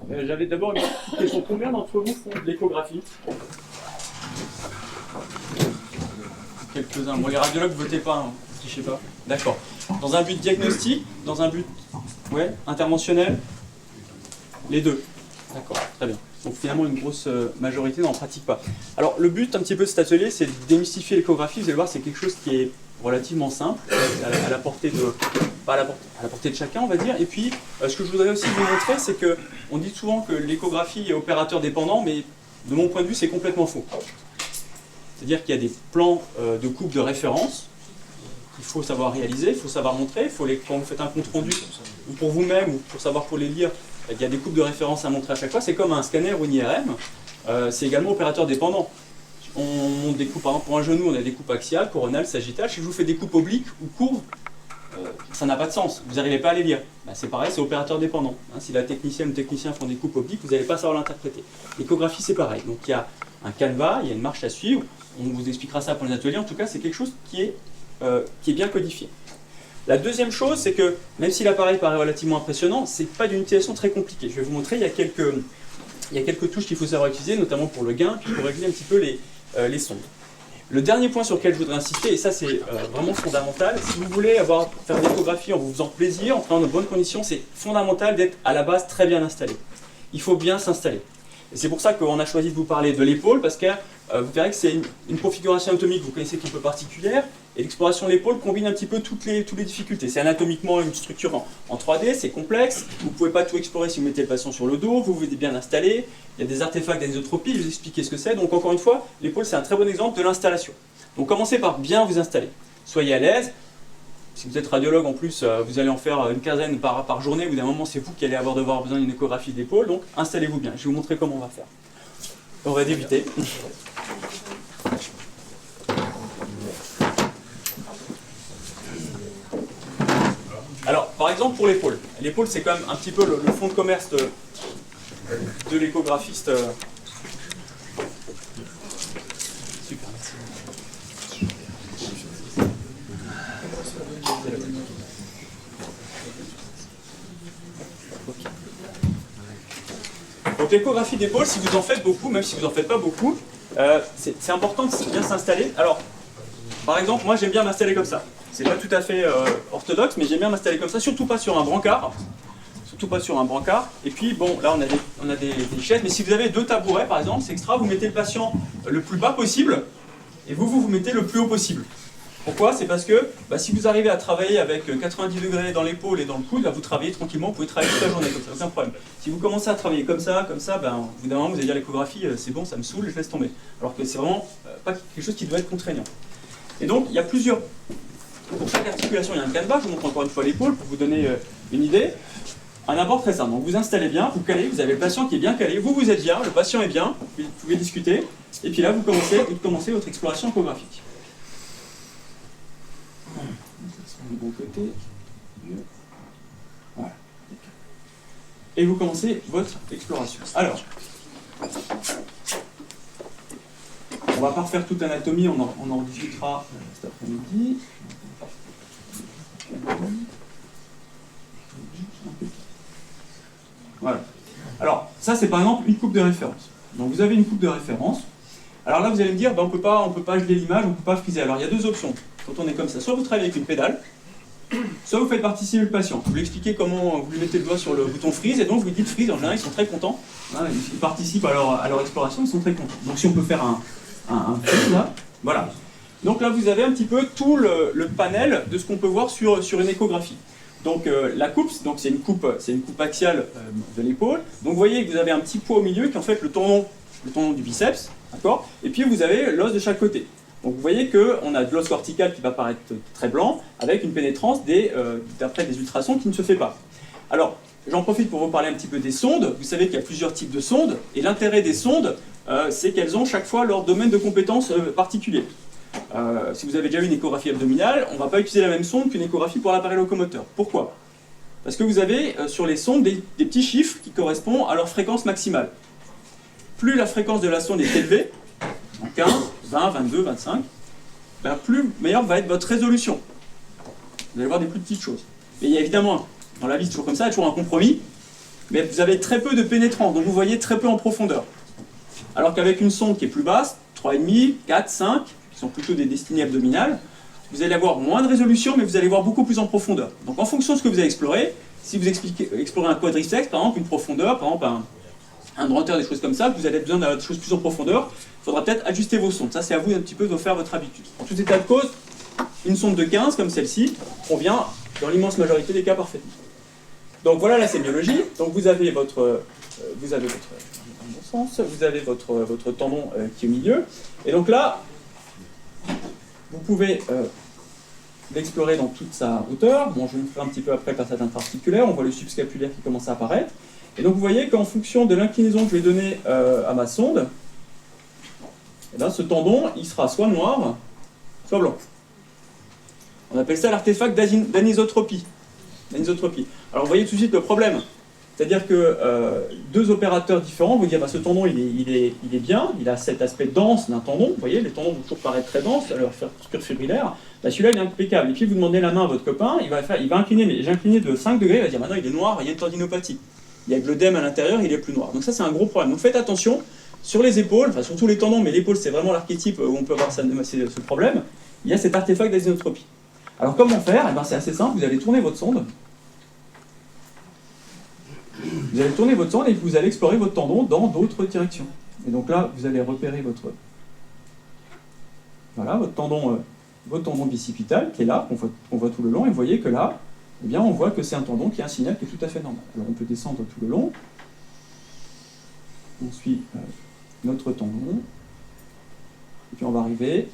J'avais d'abord une petite question. Combien d'entre vous font de l'échographie? Quelques-uns. Bon, les radiologues, votez pas, hein. Je sais pas. D'accord. Dans un but diagnostic, dans un but interventionnel, les deux. D'accord, très bien. Donc finalement, une grosse majorité n'en pratique pas. Alors, le but un petit peu de cet atelier, c'est de démystifier l'échographie. Vous allez voir, c'est quelque chose qui est relativement simple, à la portée de, pas à la portée de chacun, on va dire. Et puis, ce que je voudrais aussi vous montrer, c'est que on dit souvent que l'échographie est opérateur dépendant, mais de mon point de vue, c'est complètement faux. C'est-à-dire qu'il y a des plans de coupe de référence qu'il faut savoir réaliser, il faut savoir montrer. Quand vous faites un compte rendu, ou pour vous-même, ou pour savoir pour les lire, il y a des coupes de référence à montrer à chaque fois. C'est comme un scanner ou une IRM. C'est également opérateur dépendant. On découpe, par exemple, pour un genou, on a des coupes axiales, coronales, sagittales. Si je vous fais des coupes obliques ou courbes, ça n'a pas de sens. Vous n'arrivez pas à les lire. C'est pareil, c'est opérateur dépendant. Si la technicienne ou le technicien font des coupes obliques, vous n'allez pas savoir l'interpréter. L'échographie, c'est pareil. Donc il y a un canevas, il y a une marche à suivre. On vous expliquera ça pour les ateliers. En tout cas, c'est quelque chose qui est bien codifié. La deuxième chose, c'est que même si l'appareil paraît relativement impressionnant, ce n'est pas d'une utilisation très compliquée. Je vais vous montrer, il y a quelques touches qu'il faut savoir utiliser, notamment pour le gain, puis pour régler un petit peu les sondes. Le dernier point sur lequel je voudrais insister, et ça c'est vraiment fondamental, si vous voulez faire de l'échographie en vous faisant plaisir, en travaillant dans de bonnes conditions, c'est fondamental d'être à la base très bien installé. Il faut bien s'installer. Et c'est pour ça qu'on a choisi de vous parler de l'épaule, parce que vous verrez que c'est une configuration anatomique, vous connaissez, qui est un peu particulière, et l'exploration de l'épaule combine un petit peu toutes les difficultés. C'est anatomiquement une structure en 3D, c'est complexe, vous ne pouvez pas tout explorer si vous mettez le patient sur le dos, vous êtes bien installé, il y a des artefacts d'anisotropie, je vais vous expliquer ce que c'est. Donc encore une fois, l'épaule c'est un très bon exemple de l'installation. Donc commencez par bien vous installer, soyez à l'aise. Si vous êtes radiologue en plus, vous allez en faire une quinzaine par journée, au bout d'un moment c'est vous qui allez avoir besoin d'une échographie d'épaule, donc installez-vous bien. Je vais vous montrer comment on va faire. On va débuter. Alors, par exemple pour l'épaule. L'épaule c'est quand même un petit peu le fond de commerce de l'échographiste. Super, merci. Donc l'échographie d'épaule, si vous en faites beaucoup, même si vous n'en faites pas beaucoup, c'est important de bien s'installer. Alors, par exemple, moi j'aime bien m'installer comme ça. C'est pas tout à fait orthodoxe, mais j'aime bien m'installer comme ça, surtout pas sur un brancard. Surtout pas sur un brancard. Et puis, bon, là on a des chaises, mais si vous avez deux tabourets, par exemple, c'est extra, vous mettez le patient le plus bas possible, et vous mettez le plus haut possible. Pourquoi? C'est parce que si vous arrivez à travailler avec 90 degrés dans l'épaule et dans le coude, là, vous travaillez tranquillement, vous pouvez travailler toute la journée comme ça, aucun problème. Si vous commencez à travailler comme ça, au bout d'un moment, vous allez dire l'échographie, c'est bon, ça me saoule, je laisse tomber. Alors que c'est vraiment pas quelque chose qui doit être contraignant. Et donc, il y a plusieurs. Pour chaque articulation, il y a un canevas, je vous montre encore une fois l'épaule pour vous donner une idée. Un abord très simple. Donc vous installez bien, vous calez, vous avez le patient qui est bien calé, vous êtes bien, le patient est bien, vous pouvez discuter, et puis là vous commencez votre exploration échographique. Du bon côté. Voilà. Et vous commencez votre exploration. Alors, on va pas refaire toute l'anatomie, on en discutera cet après-midi. Voilà. Alors, ça c'est par exemple une coupe de référence. Donc vous avez une coupe de référence. Alors là vous allez me dire, on peut pas geler l'image, on peut pas friser. Alors il y a deux options quand on est comme ça. Soit vous travaillez avec une pédale, soit vous faites participer le patient. Vous lui expliquez comment vous lui mettez le doigt sur le bouton freeze, et donc vous lui dites freeze. En général ils sont très contents. Ils participent à leur exploration, ils sont très contents. Donc si on peut faire un freeze là, voilà. Donc là vous avez un petit peu tout le panel de ce qu'on peut voir sur une échographie. Donc la coupe, c'est une coupe axiale de l'épaule. Donc vous voyez que vous avez un petit poids au milieu qui est en fait le tendon du biceps, d'accord. Et puis vous avez l'os de chaque côté. Donc vous voyez qu'on a de l'os cortical qui va paraître très blanc, avec une pénétrance d'après des ultrasons qui ne se fait pas. Alors j'en profite pour vous parler un petit peu des sondes. Vous savez qu'il y a plusieurs types de sondes, et l'intérêt des sondes, c'est qu'elles ont chaque fois leur domaine de compétence particulier. Si vous avez déjà eu une échographie abdominale, on ne va pas utiliser la même sonde qu'une échographie pour l'appareil locomoteur. Pourquoi? Parce que vous avez sur les sondes des petits chiffres qui correspondent à leur fréquence maximale. Plus la fréquence de la sonde est élevée, en 15, 20, 22, 25, plus meilleure va être votre résolution. Vous allez voir des plus petites choses. Mais il y a évidemment, dans la vie c'est toujours comme ça, il y a toujours un compromis. mais vous avez très peu de pénétrants, donc vous voyez très peu en profondeur. Alors qu'avec une sonde qui est plus basse, 3,5, 4, 5, qui sont plutôt des destinées abdominales, vous allez avoir moins de résolution, mais vous allez voir beaucoup plus en profondeur. Donc en fonction de ce que vous avez exploré, si vous explorez un quadriceps, par exemple, une profondeur, par exemple un droiteur, des choses comme ça, vous avez besoin de choses plus en profondeur, il faudra peut-être ajuster vos sondes. Ça, c'est à vous un petit peu de faire votre habitude. En tout état de cause, une sonde de 15, comme celle-ci, convient dans l'immense majorité des cas parfaitement. Donc voilà la sémiologie. Donc vous avez votre tendon qui est au milieu. Et donc là, vous pouvez l'explorer dans toute sa hauteur. Bon, je vais le faire un petit peu après par cette intra-articulaire. On voit le subscapulaire qui commence à apparaître. Et donc vous voyez qu'en fonction de l'inclinaison que je vais donner à ma sonde, eh bien, ce tendon, il sera soit noir, soit blanc. On appelle ça l'artefact d'anisotropie. Alors vous voyez tout de suite le problème. C'est-à-dire que deux opérateurs différents vont dire bah, ce tendon il est bien, il a cet aspect dense d'un tendon. Vous voyez, les tendons vont toujours paraître très denses, à leur structure fibrillaire. Bah, celui-là il est impeccable. Et puis vous demandez la main à votre copain, il va incliner, mais j'ai incliné de 5 degrés, il va dire maintenant il est noir, il y a une tendinopathie. Il y a de l'œdème à l'intérieur, il est plus noir. Donc ça c'est un gros problème. Donc faites attention sur les épaules, enfin surtout les tendons, mais l'épaule c'est vraiment l'archétype où on peut avoir ce problème. Il y a cet artefact d'anisotropie. Alors comment faire? Eh ben, c'est assez simple, vous allez tourner votre sonde. Vous allez tourner votre sonde et vous allez explorer votre tendon dans d'autres directions. Et donc là, vous allez repérer votre tendon bicipital qui est là, qu'on voit tout le long. Et vous voyez que là, eh bien, on voit que c'est un tendon qui a un signal qui est tout à fait normal. Alors on peut descendre tout le long. On suit notre tendon. Et puis on va arriver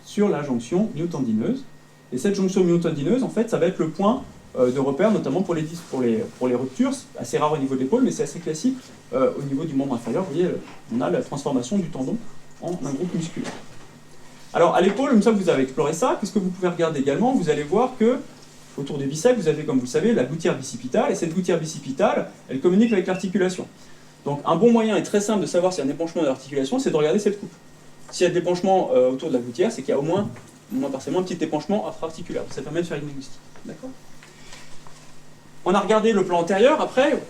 sur la jonction myotendineuse. Et cette jonction myotendineuse, en fait, ça va être le point de repère, notamment pour les ruptures. C'est assez rare au niveau de l'épaule, mais c'est assez classique au niveau du membre inférieur. Vous voyez, on a la transformation du tendon en un groupe musculaire. Alors, à l'épaule, une fois que vous avez exploré ça, qu'est-ce que vous pouvez regarder également? Vous allez voir que autour du biceps, vous avez, comme vous le savez, la gouttière bicipitale, et cette gouttière bicipitale, elle communique avec l'articulation. Donc, un bon moyen et très simple de savoir s'il y a un épanchement de l'articulation, c'est de regarder cette coupe. S'il y a de l'épanchement autour de la gouttière, c'est qu'il y a au moins partiellement un petit épanchement intra-articulaire. Ça permet de faire une diagnostic. D'accord? On a regardé le plan antérieur, après,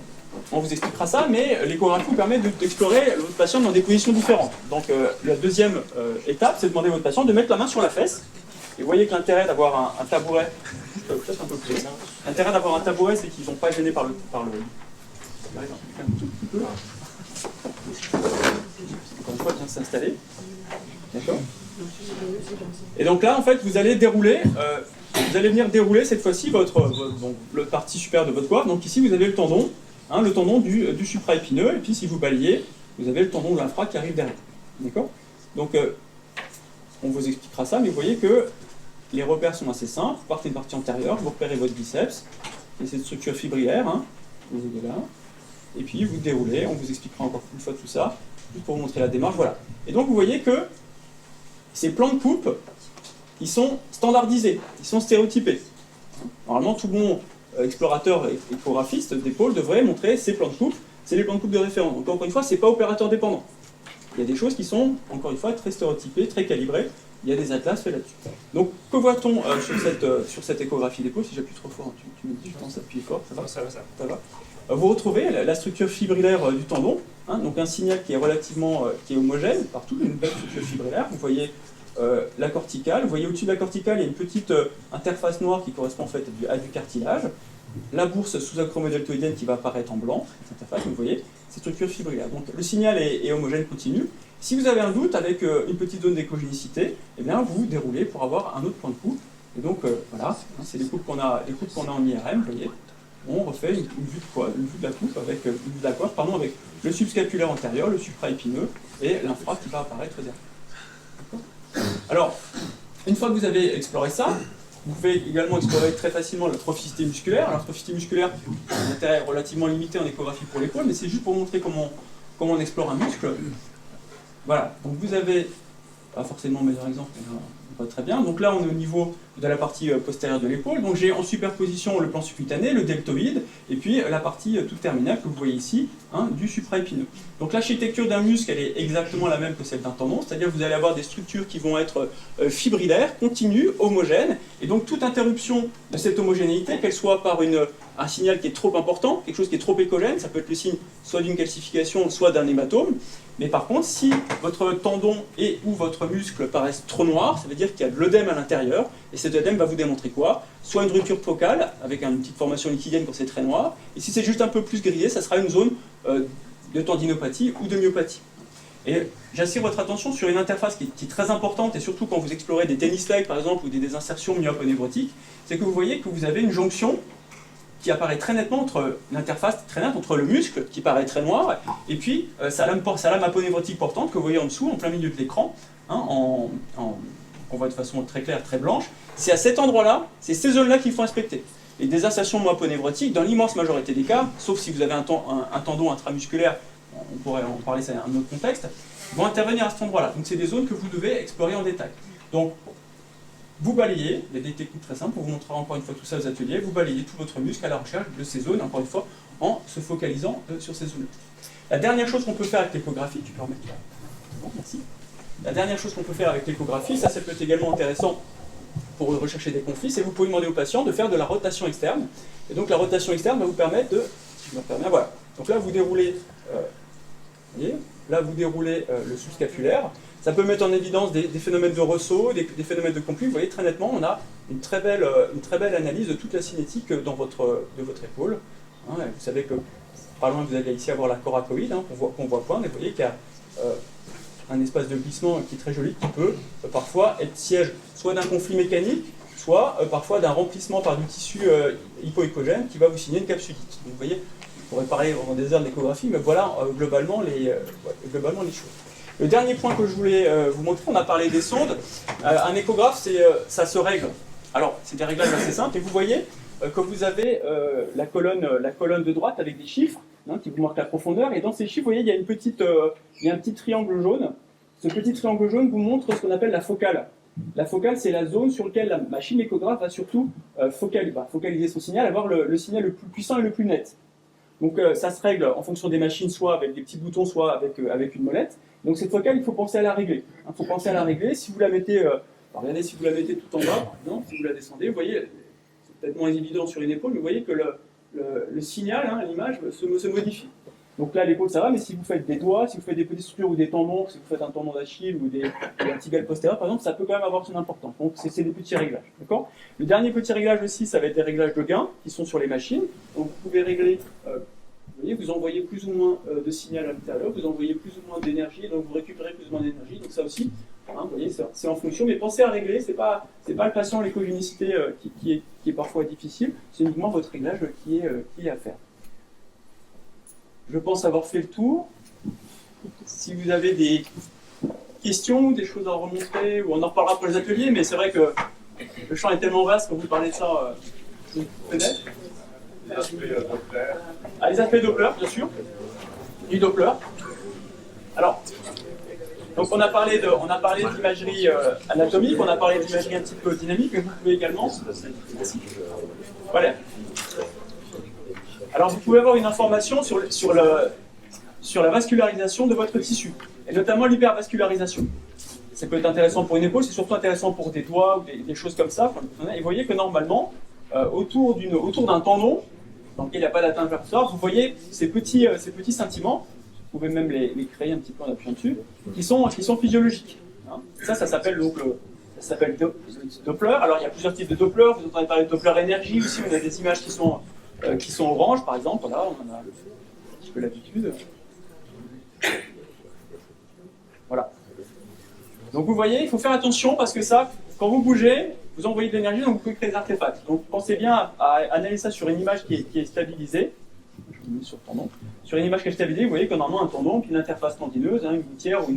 on vous expliquera ça, mais l'échographie vous permet d'explorer votre patient dans des positions différentes. Donc la deuxième étape, c'est de demander à votre patient de mettre la main sur la fesse. Et vous voyez que l'intérêt d'avoir un tabouret, peut-être un peu plus, l'intérêt d'avoir un tabouret, c'est qu'ils ne sont pas gênés par le... J'arrive un tout petit peu. Encore une fois, bien s'installer. D'accord? Et donc là, en fait, vous allez dérouler... vous allez venir dérouler cette fois-ci le partie supérieure de votre coiffe. Donc ici, vous avez le tendon du supraépineux, et puis si vous balayez, vous avez le tendon de l'infra qui arrive derrière. D'accord? Donc, on vous expliquera ça, mais vous voyez que les repères sont assez simples. Vous partez de partie antérieure, vous repérez votre biceps, et cette structure fibrillaire, vous voyez là, et puis vous déroulez, on vous expliquera encore une fois tout ça, juste pour vous montrer la démarche, voilà. Et donc, vous voyez que ces plans de coupe, ils sont standardisés, ils sont stéréotypés. Normalement, tout bon explorateur et échographiste d'épaule devrait montrer ces plans de coupe, c'est les plans de coupe de référence. Donc encore une fois, ce n'est pas opérateur dépendant. Il y a des choses qui sont, encore une fois, très stéréotypées, très calibrées. Il y a des atlas faits là-dessus. Donc, que voit-on sur cette échographie d'épaule? Si j'appuie trop fort, tu me dis, je pense appuyer fort, ça va. Vous retrouvez la structure fibrillaire du tendon, donc un signal qui est relativement qui est homogène partout, une belle structure fibrillaire. Vous voyez la corticale. Vous voyez au-dessus de la corticale, il y a une petite interface noire qui correspond en fait à du cartilage. La bourse sous-acromodeltoïdienne qui va apparaître en blanc, cette interface, vous voyez, cette structure fibrillaire. Donc le signal est homogène continu. Si vous avez un doute avec une petite zone d'échogénicité, eh bien vous déroulez pour avoir un autre point de coupe. Et donc voilà, c'est les coupes qu'on a en IRM, vous voyez. On refait une vue de la coupe avec une vue de la coiffe, avec le subscapulaire antérieur, le supraépineux et l'infra qui va apparaître derrière. Alors, une fois que vous avez exploré ça, vous pouvez également explorer très facilement la trophicité musculaire. Alors, la trophicité musculaire, un intérêt relativement limité en échographie pour l'épaule, mais c'est juste pour montrer comment on explore un muscle. Voilà, donc vous avez, pas forcément le meilleur exemple, mais pas très bien. Donc là, on est au niveau de la partie postérieure de l'épaule. Donc j'ai en superposition le plan subcutané, le deltoïde, et puis la partie toute terminale que vous voyez ici, du supraépineux. Donc l'architecture d'un muscle, elle est exactement la même que celle d'un tendon, c'est-à-dire que vous allez avoir des structures qui vont être fibrillaires, continues, homogènes, et donc toute interruption de cette homogénéité, qu'elle soit par un signal qui est trop important, quelque chose qui est trop échogène, ça peut être le signe soit d'une calcification, soit d'un hématome. Mais par contre, si votre tendon et ou votre muscle paraissent trop noirs, ça veut dire qu'il y a de l'œdème à l'intérieur, et cet œdème va vous démontrer quoi? Soit une rupture focale, avec une petite formation liquidienne quand c'est très noir, et si c'est juste un peu plus grillé, ça sera une zone de tendinopathie ou de myopathie. Et j'attire votre attention sur une interface qui est très importante, et surtout quand vous explorez des tennis legs par exemple, ou des insertions myopo-névrotiques, c'est que vous voyez que vous avez une jonction qui apparaît très nettement entre une interface très nette entre le muscle, qui paraît très noir, et puis sa lame aponévrotique portante que vous voyez en dessous, en plein milieu de l'écran, hein, qu'on voit de façon très claire, très blanche. C'est à cet endroit-là, c'est ces zones-là qu'il faut inspecter. Et des insertions aponévrotiques, dans l'immense majorité des cas, sauf si vous avez un tendon intramusculaire, on pourrait en parler, c'est un autre contexte, vont intervenir à cet endroit-là. Donc c'est des zones que vous devez explorer en détail. Donc, vous balayez, il y a des techniques très simples, on vous montrera encore une fois tout ça aux ateliers, vous balayez tout votre muscle à la recherche de ces zones, encore une fois, en se focalisant sur ces zones. La dernière chose qu'on peut faire avec l'échographie, tu peux remettre là. Bon, merci. La dernière chose qu'on peut faire avec l'échographie, ça peut être également intéressant pour rechercher des conflits, c'est que vous pouvez demander au patient de faire de la rotation externe. Et donc la rotation externe va vous permettre de... Voilà. Donc là, vous déroulez, le sous-scapulaire. Ça peut mettre en évidence des phénomènes de ressaut, des phénomènes de conflit. Vous voyez très nettement, on a une très belle analyse de toute la cinétique de votre épaule. Hein, vous savez que pas loin, vous allez ici avoir la coracoïde, hein, qu'on voit point, mais vous voyez qu'il y a un espace de glissement qui est très joli, qui peut parfois être siège soit d'un conflit mécanique, soit parfois d'un remplissement par du tissu hypoéchogène qui va vous signer une capsulite. Donc, vous voyez, on pourrait parler en des heures d'échographie, mais voilà globalement les choses. Le dernier point que je voulais vous montrer, on a parlé des sondes. Un échographe, ça se règle. Alors, c'est des réglages assez simples, et vous voyez que vous avez la colonne de droite avec des chiffres, hein, qui vous marquent la profondeur, et dans ces chiffres, vous voyez, il y a un petit triangle jaune. Ce petit triangle jaune vous montre ce qu'on appelle la focale. La focale, c'est la zone sur laquelle la machine échographe va surtout focaliser son signal, avoir le signal le plus puissant et le plus net. Donc ça se règle en fonction des machines, soit avec des petits boutons, soit avec une molette. Donc cette focale, il faut penser à la régler. Il faut penser à la régler. Si vous la mettez, regardez, si vous la mettez tout en bas, par exemple, si vous la descendez, vous voyez, c'est peut-être moins évident sur une épaule, mais vous voyez que le signal, hein, l'image, se modifie. Donc là, l'épaule, ça va, mais si vous faites des doigts, si vous faites des petites structures ou des tendons, si vous faites un tendon d'Achille ou des verticales postérieures, par exemple, ça peut quand même avoir son importance. Donc c'est des petits réglages. D'accord ? Le dernier petit réglage aussi, ça va être des réglages de gain qui sont sur les machines. Donc vous pouvez régler, vous voyez, vous envoyez plus ou moins de signal à l'intérieur, vous envoyez plus ou moins d'énergie, donc vous récupérez plus ou moins d'énergie. Donc ça aussi, hein, vous voyez, c'est en fonction. Mais pensez à régler, c'est pas le patient, l'échogénicité qui est parfois difficile, c'est uniquement votre réglage qui est à faire. Je pense avoir fait le tour. Si vous avez des questions, des choses à remontrer, ou on en reparlera pour les ateliers, mais c'est vrai que le champ est tellement vaste, quand vous parlez de ça, je connais. Les aspects Doppler, bien sûr, du Doppler. Alors, donc on a parlé d'imagerie anatomique, on a parlé d'imagerie un petit peu dynamique, mais vous pouvez également... Voilà. Alors vous pouvez avoir une information sur la vascularisation de votre tissu, et notamment l'hypervascularisation. Ça peut être intéressant pour une épaule, c'est surtout intéressant pour des doigts ou des choses comme ça. Et vous voyez que normalement, autour d'un tendon, dans lequel il n'y a pas d'atteinte vertébrale, vous voyez ces petits scintillements, vous pouvez même les créer un petit peu en appuyant dessus, qui sont physiologiques. Hein. Ça s'appelle donc Doppler. Alors il y a plusieurs types de Doppler, vous entendez parler de Doppler énergie aussi, on a des images qui sont oranges, par exemple, là, on en a un petit peu l'habitude. Voilà. Donc vous voyez, il faut faire attention parce que ça, quand vous bougez, vous envoyez de l'énergie, donc vous pouvez créer des artefacts. Donc pensez bien à analyser ça sur une image qui est stabilisée. Je vous mets sur le tendon. Sur une image qui est stabilisée, vous voyez qu'on a normalement un tendon, puis une interface tendineuse, hein, une gouttière ou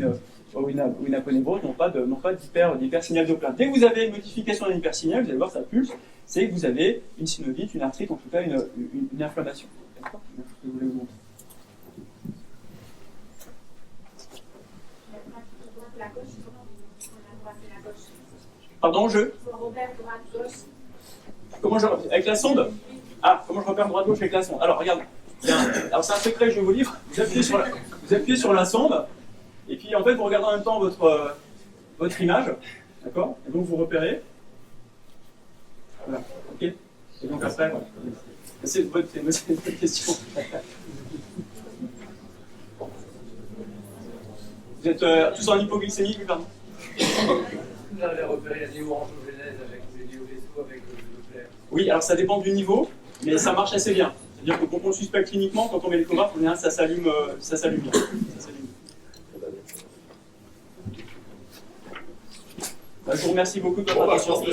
une aponévrose n'ont pas d'hypersignal Doppler. Dès que vous avez une modification d'un hypersignal, vous allez voir ça pulse, c'est que vous avez une synovite, une arthrite, en tout cas une inflammation. D'accord ? Je vais vous le montrer. Pardon, avec la sonde ? Ah, comment je repère droite-gauche avec la sonde ? Alors, regarde, alors c'est un secret que je vais vous livre. Vous appuyez sur la sonde, et puis en fait, vous regardez en même temps votre image, d'accord ? Et donc vous repérez. Voilà, ok ? Et donc après, voilà. C'est une bonne question. Vous êtes tous en hypoglycémie, oui, pardon? J'avais repéré la néo-angiogénèse avec les néo-vaisseaux, avec le plaire. Oui, alors ça dépend du niveau, mais ça marche assez bien. C'est-à-dire que quand on le suspecte cliniquement, quand on met l'échographe, en général, ça s'allume bien. Ça s'allume bien. Je vous remercie beaucoup de votre attention.